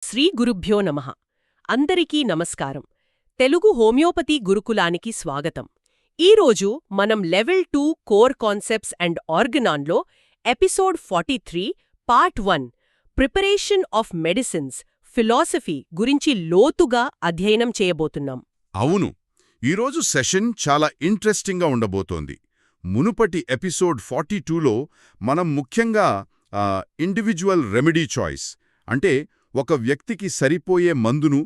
శ్రీ గురుభ్యో నమః. అందరికీ నమస్కారం. తెలుగు హోమియోపతి గురుకులానికి స్వాగతం. ఈరోజు మనం లెవెల్ 2 కోర్ కాన్సెప్ట్స్ అండ్ ఆర్గనాన్లో episode 43 part 1 preparation of medicines philosophy గురించి లోతుగా అధ్యయనం చేయబోతున్నాం. అవును, ఈరోజు సెషన్ చాలా ఇంట్రెస్టింగ్గా ఉండబోతోంది. మునుపటి ఎపిసోడ్ 42లో మనం ముఖ్యంగా ఇండివిజువల్ రెమెడీ చాయిస్ అంటే ఒక వ్యక్తికి సరిపోయే మందును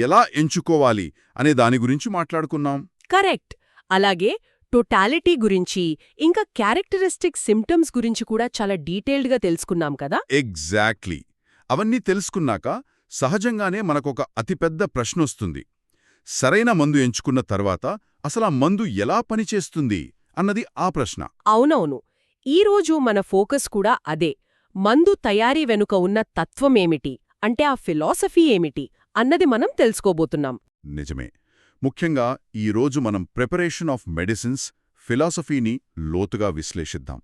ఎలా ఎంచుకోవాలి అనే దాని గురించి మాట్లాడుకున్నాం. కరెక్ట్. అలాగే టోటాలిటీ గురించి ఇంకా క్యారెక్టరిస్టిక్ సిమ్టమ్స్ గురించి కూడా చాలా డీటెయిల్డ్గా తెలుసుకున్నాం కదా. ఎగ్జాక్ట్లీ. అవన్నీ తెలుసుకున్నాక సహజంగానే మనకొక అతిపెద్ద ప్రశ్నొస్తుంది. సరైన మందు ఎంచుకున్న తర్వాత అసలా మందు ఎలా పనిచేస్తుంది అన్నది ఆ ప్రశ్న. అవునవును. ఈరోజు మన ఫోకస్ కూడా అదే. మందు తయారీ వెనుక ఉన్న తత్వమేమిటి, అంటే ఆ ఫిలాసఫీ ఏమిటి అన్నది మనం తెలుసుకోబోతున్నాం. నిజమే. ముఖ్యంగా ఈరోజు మనం ప్రిపరేషన్ ఆఫ్ మెడిసిన్స్ ఫిలాసఫీని లోతుగా విశ్లేషిద్దాం.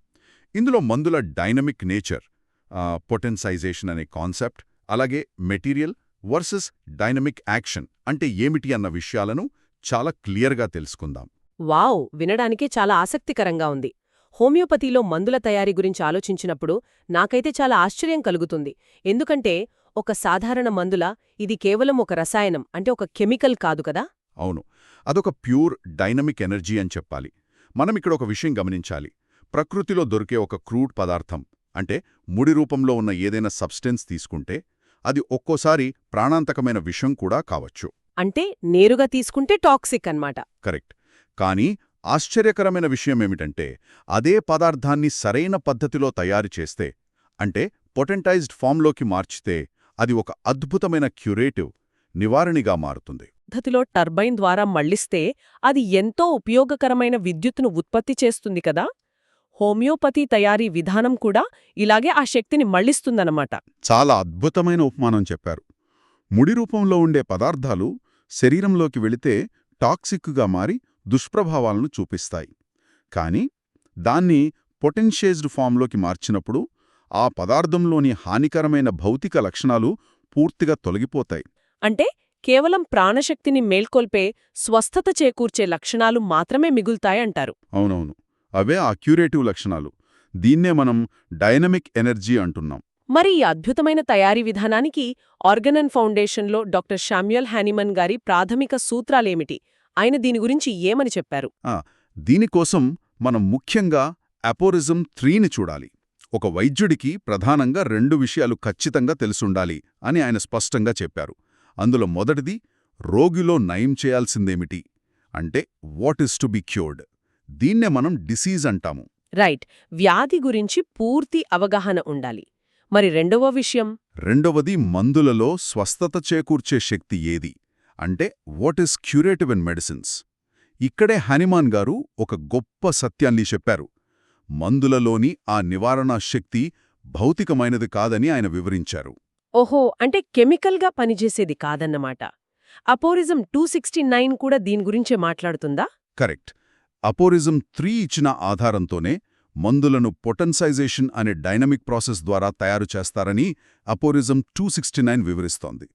ఇందులో మందుల డైనమిక్ నేచర్, పొటెన్సైజేషన్ అనే కాన్సెప్ట్, అలాగే మెటీరియల్ వర్సెస్ డైనమిక్ యాక్షన్ అంటే ఏమిటి అన్న విషయాలను చాలా క్లియర్గా తెలుసుకుందాం. వావ్, వినడానికే చాలా ఆసక్తికరంగా ఉంది. హోమియోపతిలో మందుల తయారీ గురించి ఆలోచించినప్పుడు నాకైతే చాలా ఆశ్చర్యం కలుగుతుంది. ఎందుకంటే ఒక సాధారణ మందుల ఇది కేవలం ఒక రసాయనం, అంటే ఒక కెమికల్ కాదు కదా. అవును, అదొక ప్యూర్ డైనమిక్ ఎనర్జీ అని చెప్పాలి. మనమిక్కడ ఒక విషయం గమనించాలి. ప్రకృతిలో దొరికే ఒక క్రూడ్ పదార్థం అంటే ముడి రూపంలో ఉన్న ఏదైనా సబ్స్టెన్స్ తీసుకుంటే అది ఒక్కోసారి ప్రాణాంతకమైన విషం కూడా కావచ్చు. అంటే నేరుగా తీసుకుంటే టాక్సిక్ అన్నమాట. కరెక్ట్. కానీ ఆశ్చర్యకరమైన విషయమేమిటంటే అదే పదార్థాన్ని సరైన పద్ధతిలో తయారు చేస్తే, అంటే పొటెంటైజ్డ్ ఫామ్లోకి మార్చితే అది ఒక అద్భుతమైన క్యూరేటివ్, నివారణిగా మారుతుంది. పద్ధతిలో టర్బైన్ ద్వారా మళ్లిస్తే అది ఎంతో ఉపయోగకరమైన విద్యుత్తును ఉత్పత్తి చేస్తుంది కదా. హోమియోపతి తయారీ విధానం కూడా ఇలాగే ఆ శక్తిని మళ్లిస్తుందన్నమాట. చాలా అద్భుతమైన ఉపమానం చెప్పారు. ముడి రూపంలో ఉండే పదార్థాలు శరీరంలోకి వెళితే టాక్సిక్గా మారి దుష్ప్రభావాలను చూపిస్తాయి. కానీ దాన్ని పొటెన్షియైజ్డ్ ఫామ్లోకి మార్చినప్పుడు ఆ పదార్థంలోని హానికరమైన భౌతిక లక్షణాలు పూర్తిగా తొలగిపోతాయి. అంటే కేవలం ప్రాణశక్తిని మేల్కొల్పే, స్వస్థత చేకూర్చే లక్షణాలు మాత్రమే మిగులుతాయంటారు. అవునవును, అవే ఆ క్యూరేటివ్ లక్షణాలు. దీన్నే మనం డైనమిక్ ఎనర్జీ అంటున్నాం. మరి ఈ అద్భుతమైన తయారీ విధానానికి ఆర్గనన్ ఫౌండేషన్లో డాక్టర్ శామ్యూయల్ హానిమన్ గారి ప్రాథమిక సూత్రాలేమిటి? ఆయన దీని గురించి ఏమని చెప్పారు? దీనికోసం మనం ముఖ్యంగా అపోరిజం 3ని చూడాలి. ఒక వైద్యుడికి ప్రధానంగా 2 విషయాలు ఖచ్చితంగా తెలుసుండాలి అని ఆయన స్పష్టంగా చెప్పారు. అందులో మొదటిది, రోగిలో నయం చేయాల్సిందేమిటి అంటే what is to be cured. దీన్నే మనం డిసీజ్ అంటాము. రైట్, వ్యాధి గురించి పూర్తి అవగాహన ఉండాలి. మరి రెండవది మందులలో స్వస్థత చేకూర్చే శక్తి ఏది అంటే what is curative in medicines. ఇక్కడే హానిమాన్ గారు ఒక గొప్ప సత్యాన్ని చెప్పారు. మందులలోని ఆ నివారణ శక్తి భౌతికమైనది కాదని ఆయన వివరించారు. ఓహో, అంటే కెమికల్గా పనిచేసేది కాదన్నమాట. అపోరిజం 269 కూడా దీని గురించే మాట్లాడుతుందా? కరెక్ట్. అపోరిజం 3 ఇచ్చిన ఆధారంతోనే మందులను పొటెన్సైజేషన్ అనే డైనమిక్ ప్రాసెస్ ద్వారా తయారు చేస్తారని అపోరిజం 269 వివరిస్తోంది.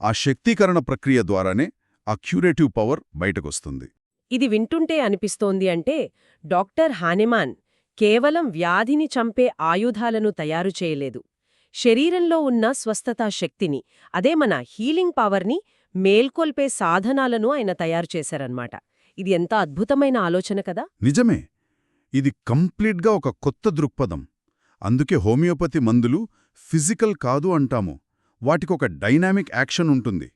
ఆ శక్తీకరణ ప్రక్రియ ద్వారానే ఆ క్యూరేటివ్ పవర్ బయటకొస్తుంది. ఇది వింటుంటే అనిపిస్తోంది అంటే డాక్టర్ హానిమాన్ కేవలం వ్యాధిని చంపే ఆయుధాలను తయారు చేయలేదు. శరీరంలో ఉన్న స్వస్థతా శక్తిని, అదే మన హీలింగ్ పవర్ని మేల్కొల్పే సాధనాలను ఆయన తయారు చేశారన్నమాట. ఇది ఎంత అద్భుతమైన ఆలోచన కదా. నిజమే. ఇది కంప్లీట్గా ఒక కొత్త దృక్పథం. అందుకే హోమియోపతి మందులు ఫిజికల్ కాదు అంటాము. వాటికొక డైనామిక్ యాక్షన్ ఉంటుంది.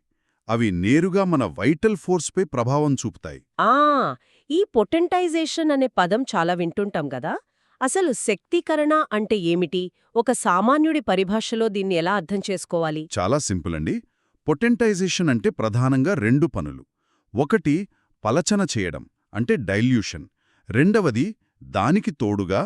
అవి నేరుగా మన వైటల్ ఫోర్స్పై ప్రభావం చూపుతాయి. ఈ పొటెంటైజేషన్ అనే పదం చాలా వింటుంటాం గదా. అసలు శక్తీకరణ అంటే ఏమిటి? ఒక సామాన్యుడి పరిభాషలో దీన్ని ఎలా అర్థం చేసుకోవాలి? చాలా సింపుల్ అండి. పొటెంటైజేషన్ అంటే ప్రధానంగా 2 పనులు. ఒకటి పలచన చేయడం అంటే డైల్యూషన్. రెండవది దానికి తోడుగా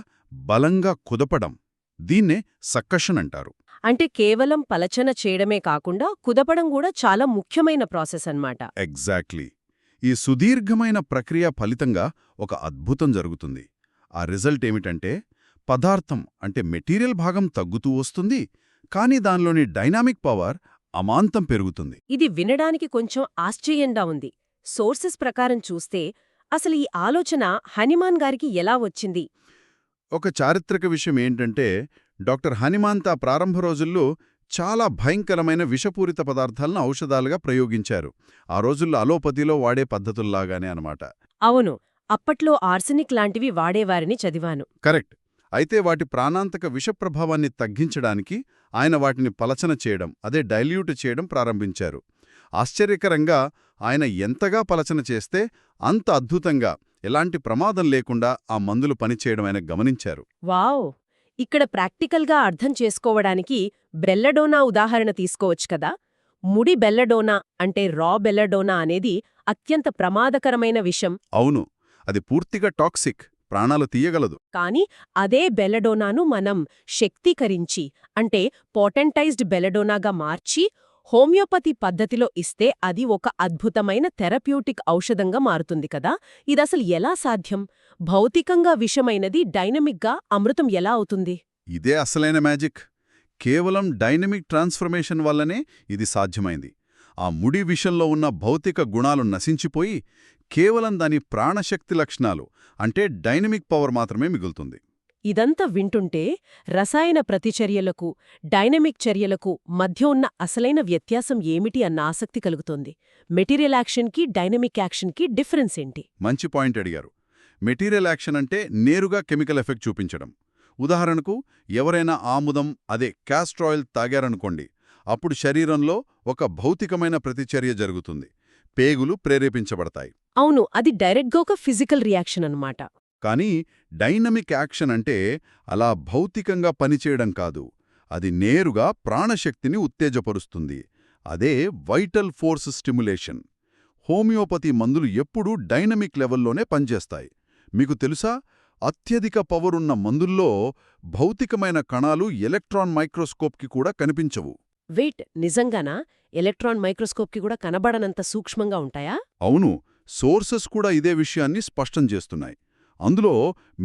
బలంగా కుదపడం. దీన్నే సక్కషన్ అంటారు. అంటే కేవలం పలచన చేయడమే కాకుండా కుదపడం కూడా చాలా ముఖ్యమైన ప్రాసెస్ అన్నమాట. ఎగ్జాక్ట్లీ. ఈ సుదీర్ఘమైన ప్రక్రియ ఫలితంగా ఒక అద్భుతం జరుగుతుంది. ఆ రిజల్ట్ ఏమిటంటే పదార్థం అంటే మెటీరియల్ భాగం తగ్గుతూ వస్తుంది, కానీ దానిలోని డైనామిక్ పవర్ అమాంతం పెరుగుతుంది. ఇది వినడానికి కొంచెం ఆశ్చర్యంగా ఉంది. సోర్సెస్ ప్రకారం చూస్తే అసలు ఈ ఆలోచన హనుమాన్ గారికి ఎలా వచ్చింది? ఒక చారిత్రక విషయం ఏంటంటే డాక్టర్ హనుమాన్ ప్రారంభ రోజుల్లో చాలా భయంకరమైన విషపూరిత పదార్థాలను ఔషధాలుగా ప్రయోగించారు. ఆ రోజుల్లో అలోపతిలో వాడే పద్ధతుల్లాగానే అనమాట. అవును, అప్పట్లో ఆర్సెనిక్ లాంటివి వాడేవారని చదివాను. కరెక్ట్. అయితే వాటి ప్రాణాంతక విషప్రభావాన్ని తగ్గించడానికి ఆయన వాటిని పలచన చేయడం, అదే డైల్యూట్ చేయడం ప్రారంభించారు. ఆశ్చర్యకరంగా ఆయన ఎంతగా పలచన చేస్తే అంత అద్భుతంగా, ఎలాంటి ప్రమాదం లేకుండా ఆ మందులు పనిచేయడం ఆయన గమనించారు. వావ్! ఇక్కడ ప్రాక్టికల్గా అర్థం చేసుకోవడానికి బెల్లడోనా ఉదాహరణ తీసుకోవచ్చు కదా. ముడి బెల్లడోనా అంటే రా బెల్లడోనా అనేది అత్యంత ప్రమాదకరమైన విషం. అవును, అది పూర్తిగా టాక్సిక్, ప్రాణాలు తీయగలదు. కాని అదే బెల్లడోనాను మనం శక్తీకరించి అంటే పోటెంటైజ్డ్ బెల్లడోనాగా మార్చి హోమియోపతి పద్ధతిలో ఇస్తే అది ఒక అద్భుతమైన థెరప్యూటిక్ ఔషధంగా మారుతుంది కదా. ఇదసలు ఎలా సాధ్యం? భౌతికంగా విషమైనది డైనమిక్గా అమృతం ఎలా అవుతుంది? ఇదే అసలైన మ్యాజిక్. కేవలం డైనమిక్ ట్రాన్స్ఫర్మేషన్ వల్లనే ఇది సాధ్యమైంది. ఆ ముడి విషంలో ఉన్న భౌతిక గుణాలు నశించిపోయి కేవలం దాని ప్రాణశక్తి లక్షణాలు అంటే డైనమిక్ పవర్ మాత్రమే మిగులుతుంది. ఇదంతా వింటుంటే రసాయన ప్రతిచర్యలకు, డైనమిక్ చర్యలకు మధ్య ఉన్న అసలైన వ్యత్యాసం ఏమిటి అన్న ఆసక్తి కలుగుతోంది. మెటీరియల్ యాక్షన్కి, డైనమిక్ యాక్షన్కి డిఫరెన్స్ ఏంటి? మంచి పాయింట్ అడిగారు. మెటీరియల్ యాక్షన్ అంటే నేరుగా కెమికల్ ఎఫెక్ట్ చూపించడం. ఉదాహరణకు ఎవరైనా ఆముదం అదే క్యాస్ట్రాయిల్ తాగారనుకోండి, అప్పుడు శరీరంలో ఒక భౌతికమైన ప్రతిచర్య జరుగుతుంది. పేగులు ప్రేరేపించబడతాయి. అవును, అది డైరెక్ట్గా ఒక ఫిజికల్ రియాక్షన్ అన్నమాట. కానీ డైనమిక్ యాక్షన్ అంటే అలా భౌతికంగా పనిచేయడం కాదు. అది నేరుగా ప్రాణశక్తిని ఉత్తేజపరుస్తుంది. అదే వైటల్ ఫోర్స్ స్టిమ్యులేషన్. హోమియోపతి మందులు ఎప్పుడూ డైనమిక్ లెవెల్లోనే పనిచేస్తాయి. మీకు తెలుసా, అత్యధిక పవరున్న మందుల్లో భౌతికమైన కణాలు ఎలక్ట్రాన్ మైక్రోస్కోప్కి కూడా కనిపించవు. వెయిట్, నిజంగానా? ఎలక్ట్రాన్ మైక్రోస్కోప్కి కూడా కనబడనంత సూక్ష్మంగా ఉంటాయా? అవును, సోర్సెస్ కూడా ఇదే విషయాన్ని స్పష్టం చేస్తున్నాయి. అందులో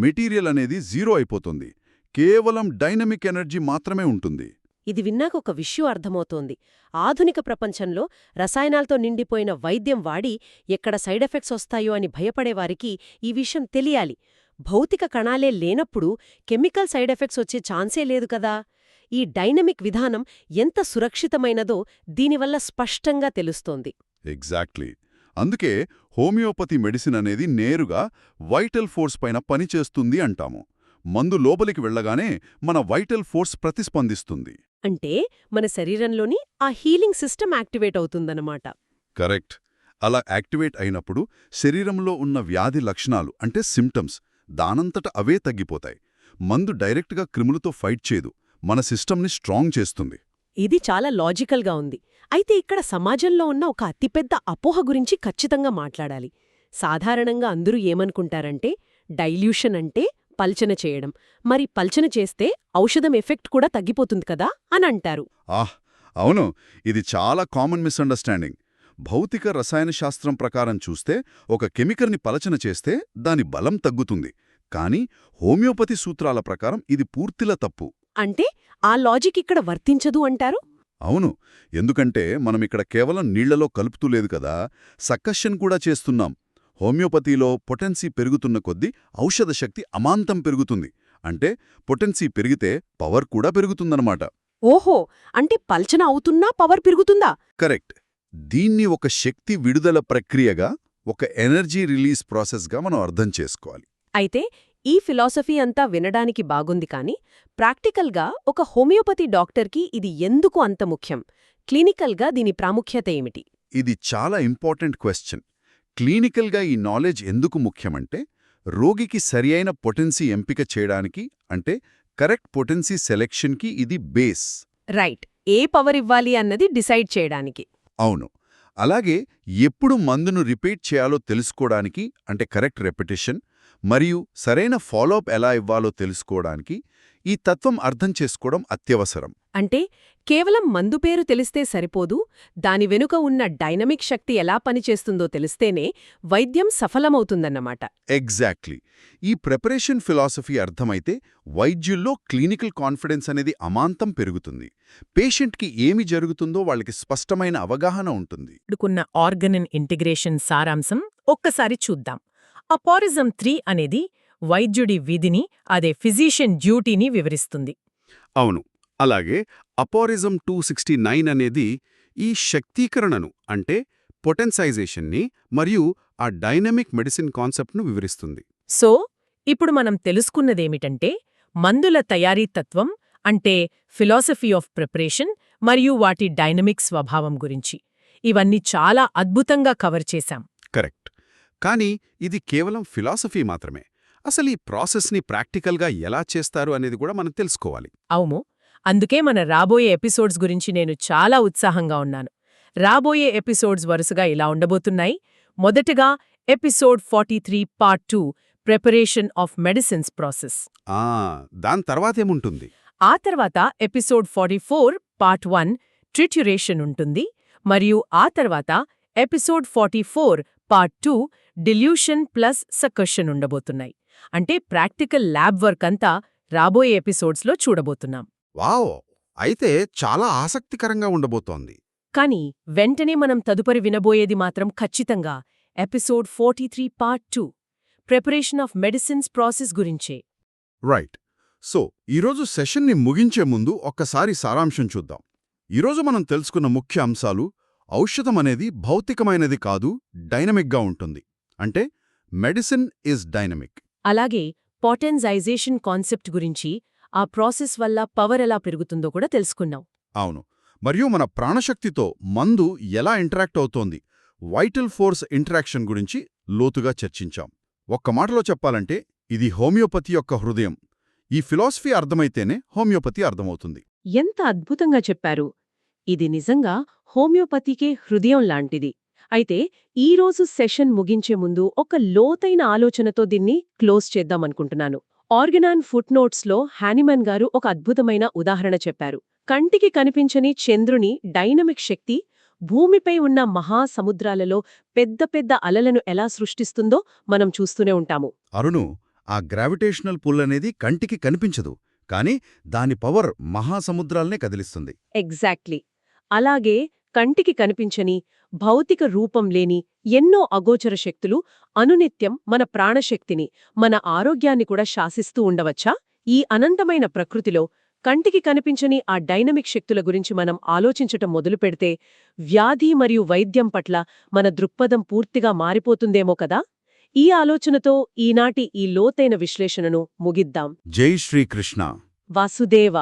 మెటీరియల్ అనేది జీరో అయిపోతుంది. కేవలం డైనమిక్ ఎనర్జీ మాత్రమే ఉంటుంది. ఇది విన్నాక ఒక విషయం అర్థమవుతోంది. ఆధునిక ప్రపంచంలో రసాయనాలతో నిండిపోయిన వైద్యం వాడి ఎక్కడ సైడ్ ఎఫెక్ట్స్ వస్తాయో అని భయపడేవారికి ఈ విషయం తెలియాలి. భౌతిక కణాలే లేనప్పుడు కెమికల్ సైడ్ ఎఫెక్ట్స్ వచ్చే ఛాన్సే లేదు కదా. ఈ డైనమిక్ విధానం ఎంత సురక్షితమైనదో దీనివల్ల స్పష్టంగా తెలుస్తోంది. ఎగ్జాక్ట్లీ. అందుకే హోమియోపతి మెడిసిన్ అనేది నేరుగా వైటల్ ఫోర్స్ పైన పనిచేస్తుంది అంటాము. మందు లోపలికి వెళ్లగానే మన వైటల్ ఫోర్స్ ప్రతిస్పందిస్తుంది. అంటే మన శరీరంలోని ఆ హీలింగ్ సిస్టమ్ యాక్టివేట్ అవుతుందన్నమాట. కరెక్ట్. అలా యాక్టివేట్ అయినప్పుడు శరీరంలో ఉన్న వ్యాధి లక్షణాలు అంటే సిమ్టమ్స్ దానంతట అవే తగ్గిపోతాయి. మందు డైరెక్ట్గా క్రిములతో ఫైట్ చేయదు, మన సిస్టమ్ని స్ట్రాంగ్ చేస్తుంది. ఇది చాలా లాజికల్గా ఉంది. అయితే ఇక్కడ సమాజంలో ఉన్న ఒక అతిపెద్ద అపోహ గురించి ఖచ్చితంగా మాట్లాడాలి. సాధారణంగా అందరూ ఏమనుకుంటారంటే డైల్యూషన్ అంటే పల్చన చేయడం, మరి పల్చన చేస్తే ఔషధం ఎఫెక్ట్ కూడా తగ్గిపోతుంది కదా అని అంటారు. అవును, ఇది చాలా కామన్ మిస్అండర్స్టాండింగ్. భౌతిక రసాయన శాస్త్రం ప్రకారం చూస్తే ఒక కెమికల్ని పలచన చేస్తే దాని బలం తగ్గుతుంది. కానీ హోమియోపతి సూత్రాల ప్రకారం ఇది పూర్తిలా తప్పు. అంటే ఆ లాజిక్ ఇక్కడ వర్తించదు అంటారు? అవును, ఎందుకంటే మనమిక్కడ కేవలం నీళ్లలో కలుపుతూ లేదు కదా, సక్కషన్ కూడా చేస్తున్నాం. హోమియోపతిలో పొటెన్సీ పెరుగుతున్న కొద్దీ ఔషధ శక్తి అమాంతం పెరుగుతుంది. అంటే పొటెన్సీ పెరిగితే పవర్ కూడా పెరుగుతుందన్నమాట. ఓహో, అంటే పల్చన అవుతున్నా పవర్ పెరుగుతుందా? కరెక్ట్. దీన్ని ఒక శక్తి విడుదల ప్రక్రియగా, ఒక ఎనర్జీ రిలీజ్ ప్రాసెస్గా మనం అర్థం చేసుకోవాలి. అయితే ఈ ఫిలాసఫీ అంతా వినడానికి బాగుంది కానీ ప్రాక్టికల్గా ఒక హోమియోపతి డాక్టర్కి ఇది ఎందుకు అంత ముఖ్యం? క్లినికల్గా దీని ప్రాముఖ్యత ఏమిటి? ఇది చాలా ఇంపార్టెంట్ క్వశ్చన్. క్లినికల్గా ఈ నాలెడ్జ్ ఎందుకు ముఖ్యమంటే రోగికి సరియైన పొటెన్సీ ఎంపిక చేయడానికి, అంటే కరెక్ట్ పొటెన్సీ సెలెక్షన్కి ఇది బేస్. రైట్, ఏ పవర్ ఇవ్వాలి అన్నది డిసైడ్ చేయడానికి. అవును. అలాగే ఎప్పుడు మందును రిపీట్ చేయాలో తెలుసుకోవడానికి, అంటే కరెక్ట్ రెపిటేషన్, మరియు సరైన ఫాలోఅప్ ఎలా ఇవ్వాలో తెలుసుకోవడానికి ఈ తత్వం అర్థం చేసుకోవడం అత్యవసరం. అంటే కేవలం మందు పేరు తెలిస్తే సరిపోదు, దాని వెనుక ఉన్న డైనమిక్ శక్తి ఎలా పనిచేస్తుందో తెలిస్తేనే వైద్యం సఫలమవుతుందన్నమాట. ఎగ్జాక్ట్లీ. ఈ ప్రిపరేషన్ ఫిలాసఫీ అర్థమైతే వైద్యుల్లో క్లినికల్ కాన్ఫిడెన్స్ అనేది అమాంతం పెరుగుతుంది. పేషెంట్కి ఏమి జరుగుతుందో వాళ్ళకి స్పష్టమైన అవగాహన ఉంటుంది. ఇప్పుడుకున్న ఆర్గనన్ ఇంటిగ్రేషన్ సారాంశం ఒక్కసారి చూద్దాం. అపారిజం 3 అనేది వైద్యుడి విధిని, అదే ఫిజిషియన్ డ్యూటీని వివరిస్తుంది. అవును. అలాగే అపారిజం 269 అనేది ఈ శక్తీకరణను అంటే పొటెన్సైజేషన్ని మరియు ఆ డైనమిక్ మెడిసిన్ కాన్సెప్ట్ను వివరిస్తుంది. సో ఇప్పుడు మనం తెలుసుకున్నదేమిటంటే మందుల తయారీ తత్వం అంటే ఫిలాసఫీ ఆఫ్ ప్రిపరేషన్ మరియు వాటి డైనమిక్ స్వభావం గురించి. ఇవన్నీ చాలా అద్భుతంగా కవర్ చేశాం. కరెక్ట్. కానీ ఇది కేవలం ఫిలాసఫీ మాత్రమే. అసలు ఈ ప్రాసెస్ని ప్రాక్టికల్గా ఎలా చేస్తారు అనేది కూడా మనం తెలుసుకోవాలి. అవును. అందుకే మన రాబోయే ఎపిసోడ్స్ గురించి నేను చాలా ఉత్సాహంగా ఉన్నాను. రాబోయే ఎపిసోడ్స్ వరుసగా ఇలా ఉండబోతున్నాయి. మొదటగా episode 43 part 2 preparation of medicines process. దాని తర్వాతేముంటుంది? ఆ తర్వాత ఎపిసోడ్ 44 పార్ట్ 1 ట్రిట్యురేషన్ ఉంటుంది. మరియు ఆ తర్వాత ఎపిసోడ్ 44 పార్ట్ 2 డిల్యూషన్ ప్లస్ సకర్షన్ ఉండబోతున్నాయి. అంటే ప్రాక్టికల్ ల్యాబ్ వర్క్ అంతా రాబోయే ఎపిసోడ్స్లో చూడబోతున్నాం. వావ్! అయితే చాలా ఆసక్తికరంగా ఉండబోతోంది. కానీ వెంటనే మనం తదుపరి వినబోయేది మాత్రం ఖచ్చితంగా episode 43 part 2 preparation of medicines process గురించే. రైట్. సో ఈరోజు సెషన్ని ముగించే ముందు ఒక్కసారి సారాంశం చూద్దాం. ఈరోజు మనం తెలుసుకున్న ముఖ్య అంశాలు: ఔషధం అనేది భౌతికమైనది కాదు, డైనమిక్గా ఉంటుంది. అంటే మెడిసిన్ ఈజ్ డైనమిక్. అలాగే పొటెన్సైజేషన్ కాన్సెప్ట్ గురించి, ఆ ప్రాసెస్ వల్ల పవర్ ఎలా పెరుగుతుందో కూడా తెలుసుకున్నాం. అవును. మరియు మన ప్రాణశక్తితో మందు ఎలా ఇంటరాక్ట్ అవుతోంది, వైటల్ ఫోర్స్ ఇంటరాక్షన్ గురించి లోతుగా చర్చించాం. ఒక్క మాటలో చెప్పాలంటే ఇది హోమియోపతి యొక్క హృదయం. ఈ ఫిలాసఫీ అర్థమైతేనే హోమియోపతి అర్థమవుతుంది. ఎంత అద్భుతంగా చెప్పారు. ఇది నిజంగా హోమియోపతికే హృదయం లాంటిది. అయితే ఈరోజు సెషన్ ముగించే ముందు ఒక లోతైన ఆలోచనతో దీన్ని క్లోజ్ చేద్దామనుకుంటున్నాను. ఆర్గనాన్ ఫుట్నోట్స్లో హానిమన్ గారు ఒక అద్భుతమైన ఉదాహరణ చెప్పారు. కంటికి కనిపించని చంద్రుని డైనమిక్ శక్తి భూమిపై ఉన్న మహాసముద్రాలలో పెద్ద పెద్ద అలలను ఎలా సృష్టిస్తుందో మనం చూస్తూనే ఉంటాము. అరుణు, ఆ గ్రావిటేషనల్ పుల్ అనేది కంటికి కనిపించదు, కానీ దాని పవర్ మహాసముద్రాల్నే కదిలిస్తుంది. ఎగ్జాక్ట్లీ. అలాగే కంటికి కనిపించని, భౌతిక రూపం లేని ఎన్నో అగోచర శక్తులు అనునిత్యం మన ప్రాణశక్తిని, మన ఆరోగ్యాన్ని కూడా శాసిస్తూ ఉండవచ్చా? ఈ అనంతమైన ప్రకృతిలో కంటికి కనిపించని ఆ డైనమిక్ శక్తుల గురించి మనం ఆలోచించటం మొదలుపెడితే వ్యాధి మరియు వైద్యం పట్ల మన దృక్పథం పూర్తిగా మారిపోతుందేమో కదా? ఈ ఆలోచనతో ఈనాటి ఈ లోతైన విశ్లేషణను ముగిద్దాం. జై శ్రీకృష్ణ. వాసుదేవ.